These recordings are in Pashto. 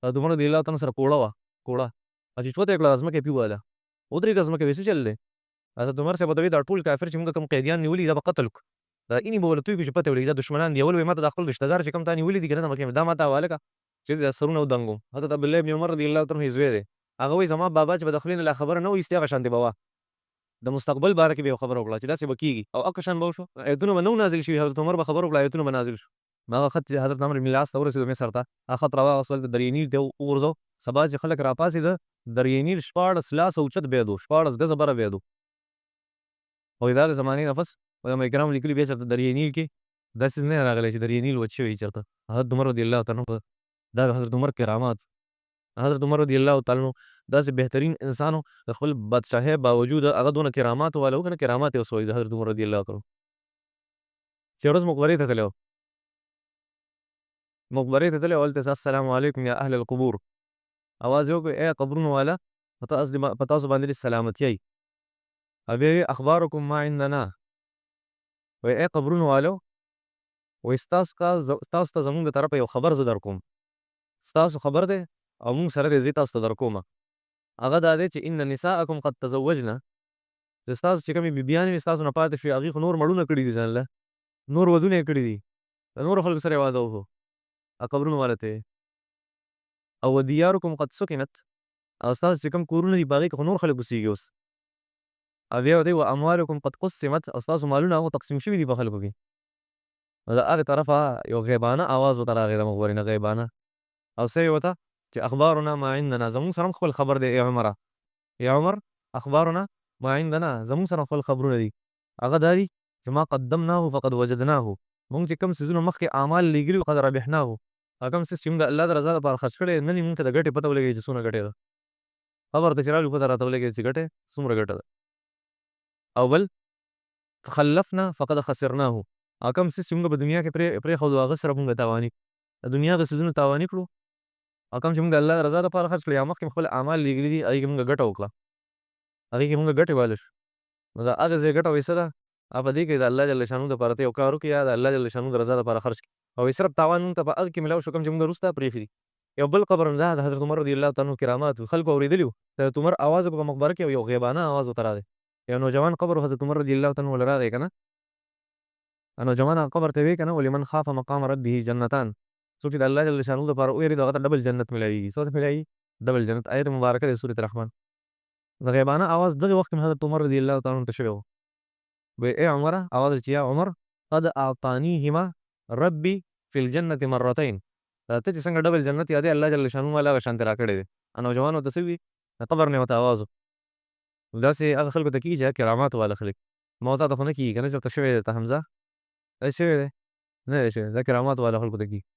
حضرت عمر رضی الله تعالی سره کوړه وه کوړه چې چوته یې کړه ځمکه یې پیواله ودرېږه ځمکه ویسې چل دی حضرت عمر صاحب ورته وایي دا ټول کافر چې موږ کوم قیدیان نیولي دا به قتل کړو دا اینې به ورته وي چې پته ولګي دا دشمنان دي اول به یې ماته دا خپل رشته دار چې کوم تا نیولي دي که نه دا ماته حواله کړه چې دا سرونه ودنګوم حضرت عبدالله بن عمر رضی الله تعالی زوی دی هغه وایي زما بابا چې به د خولې نه لا خبره نه وایستې هغه شانتې به وه د مستقبل باره کې به یې خبره وکړه چې داسې به کېږي او هغه شان به وشو ایتونه به نه نازل شوي حضرت عمر به خبره وکړه ایتونه به نازل شو هغه خط چې حضرت عمرو بن العاص ته ورسېدو مصر ته هغه خط راواغوستل د دریای نیل ته وغورځو سبا چې خلک راپاڅېده دریای نیل 14 لاسه اوچت بید و 14 ګزه بره بید و او د هغې زمانې نه پس علما کرام لیکلي بیا چېرته دریای نیل کې داسې نه راغلی چې دریای نیل وچ شوی چېرته حضرت عمر رضی الله تعالی عنه دا حضرت عمر کرامات حضرت عمر رضی الله تعالی عنه داسې بهترین انسان و د خپل بادشاهۍ باوجود هغه دونه کرامات والا و که نه کرامات یې اوس وایي د حضرت عمر رضی الله تعالی چې ورځ مقبرې ته تللی و مقبرې ته تللی و هلته السلام علیکم یا اهل القبور اواز یې وکړ ای قبرونو والا په تاسو باندې دې سلامتیایي بیا یې اخبارکم ما عندنا وایي ای قبرونو والو وایي ستاسو ته زمونږ د طرفه یو خبر زه در کوم ستاسو خبر دی او مونږ سره دی زه تاسو ته در کومه هغه دا دی چې ان نساءکم قد تزوجنا چې ستاسو چې کومې بیبیانې وي ستاسو نه پاتې شوي هغې خو نور مړونه کړي دي ځان له نور ودونه یې کړي دي د نورو خلکو سره یې واده وکړو قبرونو والا ته او ودیارکم قد سکنت او ستاسو چې کوم کورونه دي په هغې کې خو نور خلک اوسېږي اوس او بیا ورته و اموالکم قد قسمت او ستاسو مالونه هغو تقسیم شوي دي په خلکو کې د هغې طرفه یو غیبانه آواز ورته راغی د مقبرې نه غیبانه او څه یې ورته چې اخبارنا ما عندنا زمونږ سره هم خپل خبر دی ای عمره ای عمر اخبارنا ما عندنا زمونږ سره خپل خبرونه دي هغه دا دي چې ما قدمناه فقد وجدناه مونږ چې کوم څیزونه مخکې اعمال لیږلي وو قد ربحناه هغه کوم څیز چې موږ د الله د رضا لپاره خرڅ کړی نن یې مونږ ته د ګټې پته ولګېږي چې څومره ګټې ده خبر ته چې راغلو پته راته ولګېږي چې ګټې څومره ګټه ده او بل تخلفنا فقد خسرناه هغه کوم څیز چې موږ په دنیا کې پرېښودو هغه سره مونږ تاواني د دنیا هغه څیزونه تاواني کړو او کوم چې موږ د الله رضا لپاره خرڅ کړي یا مخکې خپل اعمال لیږلي دي هغې کې موږ ګټه وکړه هغې کې موږ ګټې واله شو نو د هغه ځای ګټه وایي څه ده په دې کې د الله جل شانو دپاره ته یو کار وکړي یا د الله جل شانو د رضا دپاره خرڅ کړي او صرف تاوان موږ ته په هغه کې میلاو شو کوم چې موږ وروسته پرېښي دي یو بل قبر هم د حضرت عمر رضی الله تعالی عنه کرامات خلکو اورېدلي وو حضرت عمر اواز وکړه په مقبره کې یو غیبانه اواز ورته راغی یو نوجوان قبر حضرت عمر رضی الله تعالی عنه له راغی که نه نوجوان هغه قبر ته ویې که نه ولمن خاف مقام ربه جنتان څوک چې د الله جل شانو دپاره ویرېد هغه ته ډبل جنت میلاویږي څه ته میلاوي ډبل جنت آیت مبارکه دی سورة رحمان د غیبانه اواز دغه وخت کې حضرت عمر رضی الله تعالی عنه ته شوی و وایي ای عمره اواز چې یا عمر قد اعطانیهما ربي فی الجنة مرتين ته چې څنګه ډبل جنت یادې الله جل شانو والا هغه شانتې راکړی دی نوجوان ورته څه وي د قبر نه ورته اواز و داسې هغه خلکو ته کېږي چې هغه کرامات والا خلک ما تا ته خو نه کېږي که نه چېرته شوی دی ته حمزه داسې شوی دی نه دی شوی دا کرامات والا خلکو ته کېږي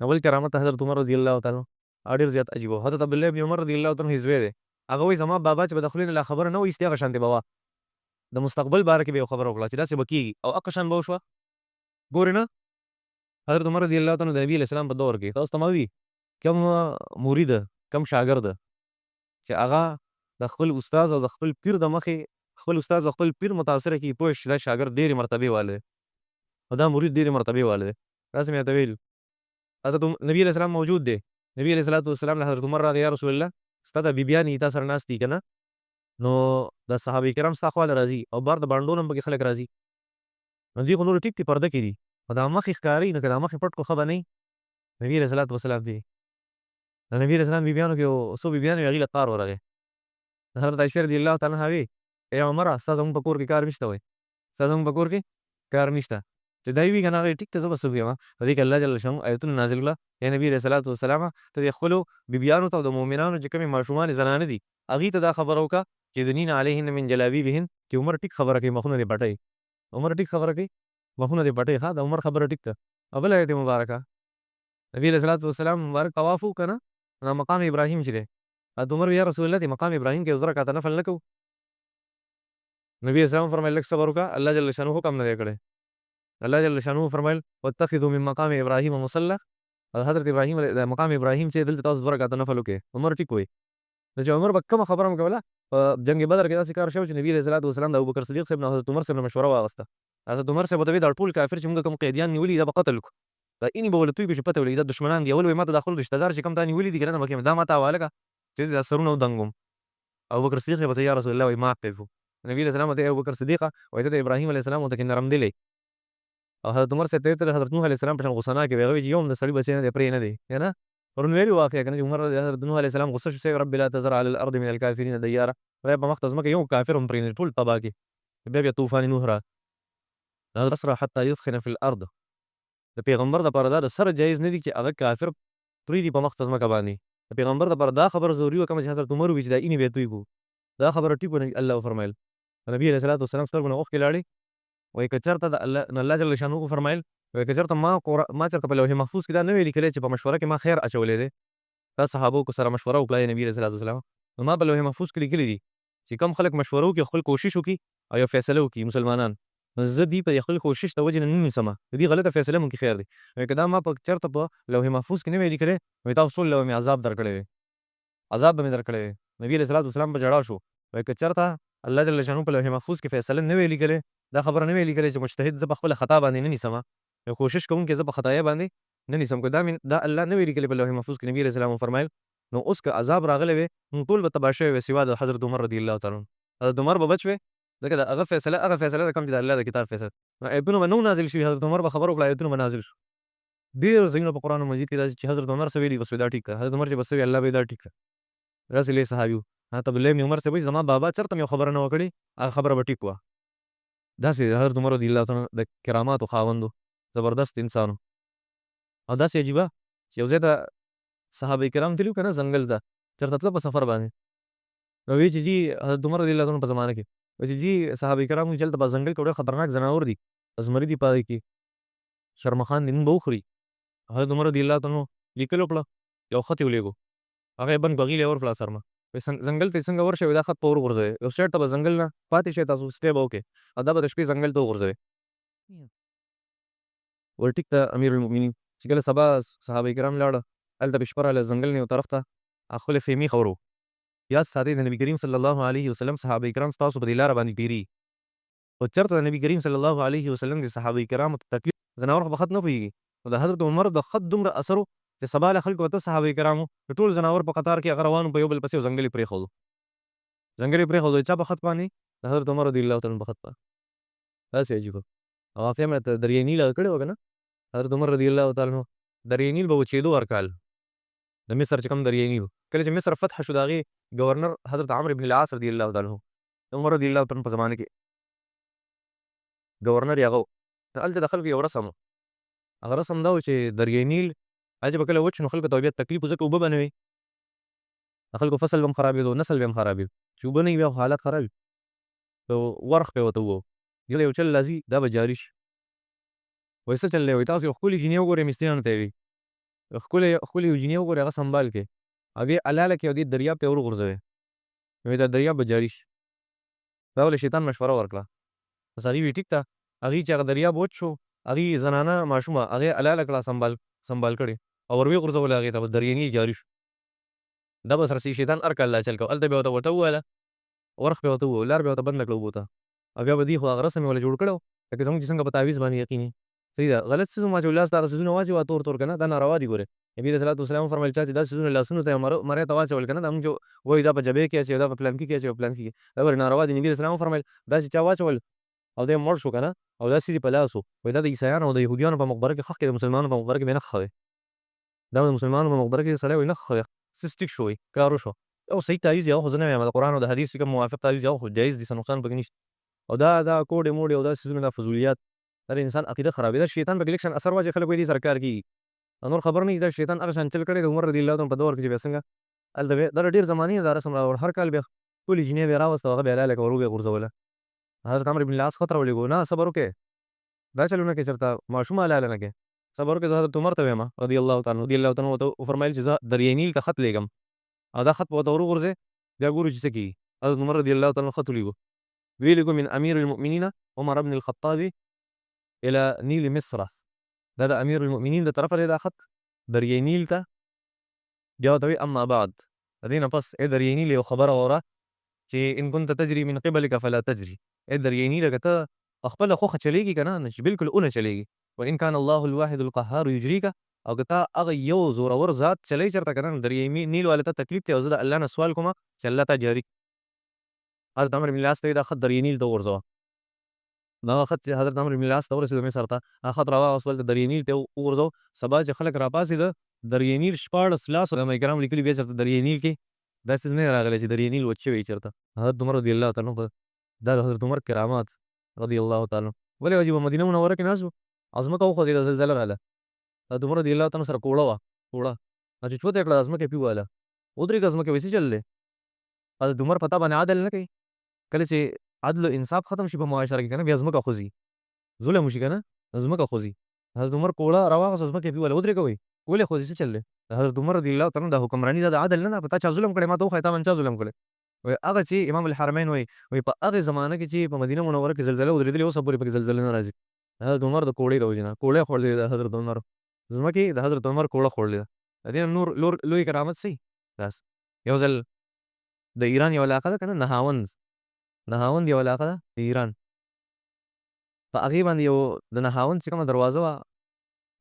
اول کرامت حضرت عمر رضی الله تعالی ډېر زیات عجیب و حضرت عبدالله بن عمر رضی الله تعالی زوی دی هغه وایي زما بابا چې به د خولې نه لا خبره نه وایستې هغه شانتې به وه د مستقبل باره کې به یو خبره وکړه چې داسې به کېږي او هغه شان به وشوه ګورې نه حضرت عمر رضی الله تعالی د نبي علیه السلام په دور کې تاسو ته ما وي کم مرید کم شاګرد چې هغه د خپل استاد او د خپل پیر د مخې خپل استاد او خپل پیر متاثره کړي پوه شي دا شاګرد ډېرې مرتبې والا دی او دا مرید ډېرې مرتبې والا دی داسې مې ورته ویلي حضرت نبی علیہ السلام موجود دی نبی علیہ الصلوۃ والسلام له حضرت عمر راغی یا رسول الله ستا د بیبیانې تا سره ناست دي که نه نو د صحابه کرام ستا خواله راځي او بار د بانډو نه هم پکې خلک راځي نو دوی خو نور ټیک دي پرده کې دي خو دا مخې ښکاري نو که دا مخې پټ کو ښه به نه وي نبي علیہ الصلوۃ والسلام دی د نبي علیہ السلام بیبیانو کې یو څو بیبیانې وې هغې له قار ورغی حضرت عایشہ رضی الله تعالی عنها وی ای عمره ستا زموږ په کور کې کار نشته وایي ستا زموږ په کور کې کار نشته چې دا وي که نه هغې ټیک ته زه به څه ویم په دې کې الله جل شانو آیتونه نازل کړه یا نبي علیه الصلوۃ والسلام ته د خپلو بیبیانو ته او د مؤمنانو چې کومې ماشومانې زنانه دي هغې ته دا خبره وکړه چې یدنین علیهن من جلابیبهن چې عمر ټیک خبره کوي مخونه دې پټوي عمر ټیک خبره کوي مخونه دې پټوي ښه د عمر خبره ټیک ده او بله آیت مبارکه نبي علیه الصلوۃ والسلام مبارک طواف وکړه نه مقام ابراهیم چې دی حضرت عمر یا رسول الله دې مقام ابراهیم کې 2 رکعته نفل نه کوو نبی اسلام فرمایل لږ صبر وکړه الله جل شانو حکم نه دی کړی الله جل شانو فرمایل واتخذوا من مقام ابراهیم مصلی حضرت ابراهیم د مقام ابراهیم چې دلته تاسو 2 رکعته نفل وکړئ عمر ټیک وایي چې عمر به کومه خبره هم کوله په جنګ بدر کې داسې کار شوی چې نبي علیه الصلوۃ والسلام د ابوبکر صدیق صاحب نه حضرت عمر صاحب نه مشوره واغسته حضرت عمر صاحب ورته وایي دا ټول کافر چې موږ کوم قیدیان نیولي دا به قتل کړو دا اینې به ورله توی کړو چې پته ولګي دا دښمنان دي. اول به یې ما ته دا خپل رشته دار چې کوم تا نیولي دي که نه دا ما ته حواله کړه چې دا سرونه ودنګوم. ابوبکر صدیق یې ورته یا رسول الله وایي معاف کړئ. نبي علیه السلام ورته ای ابوبکر صدیقه وایي ته د ابراهیم علیه السلام ورته کې نرم دلی او حضرت عمر صاحب ته یې حضرت نوح علیه السلام په شان غوسه ناک وي. هغه وایي چې یو هم د سړي بچی نه دی پرې نه دی که نه. پرون ویلي واقعه که نه چې عمر حضرت نوح علیه السلام غوسه شو چې رب لا تذر على الارض من الکافرین دیاره خدای په مخ ته ځمکه یو کافر هم پرې نه ټول تباه کړي. بیا طوفان نوح را اسرع حتى يثخن في الارض. د پیغمبر دپاره دا د سره جایز نه دي چې هغه کافر پرېږدي په مخ ته ځمکه باندې. د پیغمبر دپاره دا خبره ضروري وه کومه چې حضرت عمر ووایي چې دا اینې به یې توی کړو. دا خبره ټیک ونه الله وفرمایل. نبي علیه الصلاة والسلام سترګو نه اوښکې لاړې وایي که چېرته د الله جل شانه وفرمایل وایي که چېرته ما چېرته په لوح محفوظ کې دا نه وی لیکلی چې په مشوره کې ما خیر اچولی دی. دا صحابو کو سره مشوره وکړه نبي علیه الصلاة والسلام نو ما په لوح محفوظ کې لیکلي دي چې کم خلک مشوره وکړي خپل کوشش وکړي او یو فیصله وکړي مسلمانان زه دې په خپل کوشش د وجې نه نه نیسمه د دې غلطه فیصله مونږ کې خیر دی. که دا ما په چېرته په لوح محفوظ کې نه وی لیکلی وایي تاسو ټول له مې عذاب درکړی وی عذاب به مې درکړی وی. نبي علیه الصلاة والسلام په ژړا شو وایي که چېرته الله جل شانه په لوح محفوظ کې فیصله نه وی لیکلی دا خبره نه وی لیکلی چې مجتهد زه په خپله خطا باندې نه نیسمه یو کوشش کوونکی زه په خطایه باندې نه نیسم که دا الله نه وی لیکلی په لوح محفوظ کې نبي علیه السلام وفرمایل نو اوس که عذاب راغلی وی نو ټول به تباه شوي وی سوا د حضرت عمر رضی الله تعالی عنه. حضرت عمر به بچ وی ځکه د هغه فیصله ده کوم چې د الله د کتاب فیصله ایتونه به نه نازل شوي. حضرت عمر به خبر وکړه ایتونه به نازل شو. ډېر ځایونه په قرآن مجید کې راځي چې حضرت عمر څه ویلي بس دا ټیک کړه. حضرت عمر چې بس وی الله به دا ټیک کړه. داسې لوی صحابي وو. حتی عبدالله بن عمر صاحب وایي زما بابا چېرته مې یو خبره نه وه کړې هغه خبره به ټیک وه. داسې حضرت عمر رضی الله تعالی د کراماتو خاوند و زبردست انسان و. او داسې عجیبه چې یو ځای ته صحابه کرام تللي وو که نه ځنګل ته چېرته تله په سفر باندې نو وایي چې جي حضرت عمر رضی الله تعالی په زمانه کې وایي چې جي صحابه کرام وایي چې هلته په ځنګل کې ډېر خطرناک ځناور دي زمري دي په هغې کې شرمخان دي نن به وخوري. حضرت عمر رضی الله تعالی لیکل وکړه یو خط یې ولېږو هغه یې بند کړ هغې له یې ورکړه سرمه ځنګل ته څنګه ورشئ دا خط په وغورځوئ یو سایډ ته به ځنګل نه پاتې شئ تاسو سټی به وکړئ او دا به د شپې ځنګل ته وغورځوئ. ور ټیک ته امیر المؤمنین چې کله سبا صحابه کرام لاړه هلته به شپه راغله ځنګل نه یو طرف ته خپلې خیمې خورو. یاد ساتئ د نبي کریم صلی الله علیه وسلم صحابه کرام ستاسو په دې لاره باندې تېرېږي خو چېرته د نبي کریم صلی الله علیه وسلم د صحابه کرامو ته تکلیف ځناور خو په خط نه پوهېږي نو د حضرت عمر د خط دومره اثر و چې سبا له خلکو ته صحابه کرامو د ټول ځناور په قطار کې هغه روان په یو بل پسې ځنګل یې پرېښودو چا په خط باندې د حضرت عمر رضی الله تعالی په خط باندې. داسې عجیبه او واقعه مې ته دریای نیل کړې وه که نه حضرت عمر رضی الله تعالی عنه دریای نیل به وچېدو هر کال د مصر چې کوم دریای نیل کله چې مصر فتح شو د هغې ګورنر حضرت عمرو بن العاص رضی الله تعالی عنه د عمر رضی الله تعالی په زمانه کې ګورنر یې هغه و. هلته د خلکو یو رسم و هغه رسم دا و چې دریای نیل هغه چې به کله وچ نو خلکو ته بیا تکلیف و ځکه اوبه به نه وي د خلکو فصل به هم خرابېدو نسل به هم خرابېدو چې اوبه نه وي بیا حالت خراب وي ورخ به یې ورته ووهو دله یو چل راځي دا به جاري شي. وایي څه چل دی وایي تاسو یو ښکلې جینۍ وګورئ مستریانو ته یې وي ښکلې یو جینۍ وګورئ هغه سنبال کړئ هغې حلاله کړئ او دې دریاب ته یې ورغورځوئ وایي دا دریاب به جاري شي. دا ولې شیطان مشوره ورکړه بس هغې وایي ټیک ده هغې چې هغه دریاب وچ شو هغې زنانه ماشومه هغې حلاله کړه سنبال کړې او ور ویې غورځولې هغې ته دریای نیل جاري شو. دا به سره شیطان هر کال دا چل کوه هلته بیا ورته وویله ورخ به ورته ووهو لار به ورته بنده کړه اوبو ته او بیا به دې خو هغه رسم یې وله جوړ کړی و لکه زموږ چې څنګه په تعویض باندې یقین یي صحیح ده غلط څیز واچوي لاس ته هغه څیزونه واچوي تور تور که نه دا ناروا دي ګورې نبي علیه صلات وسلام وفرمیل چا چې دا څیزونه لاسونو ته مرۍ ته واچول که نه دا موږ وایي دا په جبې کې اچوي دا په پلانکي کې اچوي پلانکي کې دا ولې ناروا دي. نبي علیه السلام وفرمیل دا چې چا واچول او دی مړ شو که نه او دا څیز یې په لاس و وایي دا د عیسایانو او د یهودیانو په مقبره کې ښخ کې د مسلمانانو په مقبره کې بیا نه ښخوي دا د مسلمانانو په مقبره کې سړی وایي نه ښخوي څه ټیک شو وایي کار وشو او صحیح تعویض یې هغه خو زه نه وایم د قرآن او د حدیث چې کوم موافق تعویض یې هغه خو جایز دي څه نقصان پکې نشته او دا کوډې موډې او دا څیزونه دا فضولیات دا د انسان عقیده خرابوي دا شیطان پکې لږ شان اثر واچوي خلک وایي دې سره کار کېږي نور خبر نه وي دا شیطان هغه شان چل کړی د عمر رضی الله تعالی په دور کې چې بیا څنګه هلته بیا دا ډېر زمانې دا رسم راوړ هر کال بیا ټولې جینۍ به یې راوسته هغه به یې حلاله کړه ور به یې غورځوله. حضرت عمرو بن العاص خط راولېږو نه صبر وکړئ دا چلونه کې چېرته ماشوم حلاله نه کړې صبر وکړئ زه حضرت عمر ته وایم رضی الله تعالی عنه ورته وفرمیل چې زه دریای نیل ته خط لېږم او دا خط به ورته وغورځې بیا ګورو چې څه کېږي. حضرت عمر رضی الله تعالی عنه خط ولیږو ویې لیږو من امیر المؤمنین عمر بن الخطاب الى نیل مصر دا د امیر المؤمنین د طرفه دی دا خط دریای نیل ته بیا ورته وایي اما بعد د دې نه پس ای دریای نیل یو خبره واوره چې ان كنت تجري من قبلك فلا تجري ای دریای نیله که ته په خپله خوښه چلېږي که نه چې بلکل اونه چلېږي وان کان الله الواحد القهار یجریک، او که تا هغه یو زورور ذات چلی چرته کنه دریای نیل والے ته تکلیف ته، او زه د الله نه سوال کوم چې الله ته جاری حضرت عمرو بن العاص ته دا خط دریای نیل ته وغورځوه. دغه خط چې حضرت عمرو بن العاص ته ورسېدو مصر ته، هغه خط راواخیستل د دریای نیل ته وغورځوه. سبا چې خلک راپاڅېده دریای نیل 14 لاسو علماء کرام لیکلي بیا چېرته دریای نیل کې دا څیز نه راغلی چې دریای نیل وچ شوی چېرته. حضرت عمر رضی الله تعالی عنه دا د حضرت عمر کرامات رضی الله تعالی عنه. ولې وجه په مدینه منوره کې ناست و، ځمکه وخوځېده، زلزله راغله. حضرت عمر رضی الله تعالی عنه سره کوړه وه، کوړه چې چوته یې کړه ځمکه پې وواله، ودرېږه ځمکې وایي څه چل دی. حضرت عمر په تا باندې عدل نه کوي. کله چې عدل و انصاف ختم شي په معاشره کې کنه بیا ځمکه خوځي، ظلم وشي کنه ځمکه خوځي. حضرت عمر کوړه راواخیسته ځمکه پې وواله، ودرېږه وایي ولې خوځي څه چل دی. حضرت عمر رضی الله تعالی عنه د حکمراني دا د عدل نه ده، په تا چا ظلم کړی ما ته وښایه تا باندې چا ظلم کړی. وایي هغه چې امام الحرمین وایي په هغې زمانه کې چې په مدینه منوره کې زلزله ودرېدلې اوسه پورې پکې زلزله نه راځي. حضرت عمر د کوړې د وجې نه کوړه یې خوړلې ده حضرت عمر، ځمکې د حضرت عمر کوړه خوړلې ده. د دې نه نور لوی کرامت څه بس. یو ځل د ایران یو علاقه ده کنه نهاوند یو علاقه ده د ایران، په هغې باندې یو د نهاوند چې کومه دروازه وه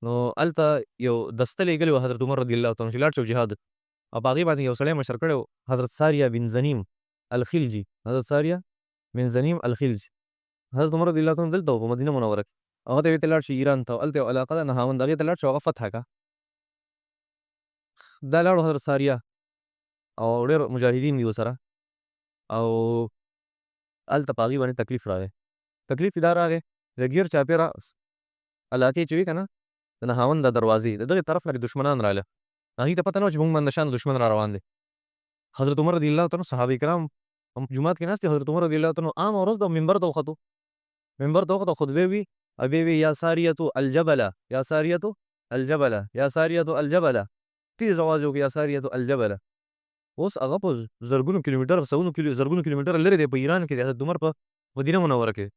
نو هلته یو دسته لېږلې وه حضرت عمر رضی الله تعالی عنه چې لاړ شي جهاد، او په هغې باندې یو سړی مشر کړی و حضرت ساریه بن زنیم الخلجي. حضرت ساریه بن زنیم الخلجي حضرت عمر رضی الله تعالی عنه دلته و په مدینه منوره کې، هغه ته ته لاړ شي ایران ته، هلته یو علاقه ده نهاوند، هغې ته لاړ شي هغه فتح کړه. دا لاړو حضرت ساریه او ډېر مجاهدین دي ورسره، او هلته په هغې باندې تکلیف راغی. تکلیف یې دا راغی د ګیر چاپېره علاقې چې وي که نه د نهاوند د دروازې د دغې طرف نه دشمنان راغله، هغې ته پته نه وه چې موږ باندې شان دشمن را روان دی. حضرت عمر رضی الله تعالی عنه صحابه کرام جومات کې ناست دي، حضرت عمر رضی الله تعالی عنه عامه ورځ ده منبر ته وختو، منبر ته وختو خطبې وي، او بیا وي یا ساریة الجبل یا ساریة الجبل یا ساریة الجبل، تیز اواز یې وکړي یا ساریة الجبل. اوس هغه په زرګونو کیلومتر زرګونو کیلومتر لرې دی په ایران کې د حضرت عمر په مدینه منوره کې.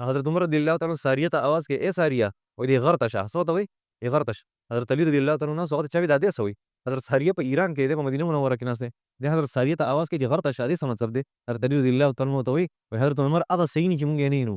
حضرت عمر رضی الله تعالی عنه ساریه ته اواز کوي اے ساریه، وایي دې غر ته شه. څه ورته وایي؟ دې غر ته شه. حضرت علي رضی الله تعالی عنه هغه ته چا وایي دا دې څه وایي؟ حضرت ساریه په ایران کې دی په مدینه منوره کې ناست دی، د حضرت ساریه ته اواز کوي چې غر ته شه، دې څه مطلب دی؟ حضرت علي رضی الله تعالی عنه ته وایي حضرت عمر هغه صحیح نه چې موږ یې نه وینو،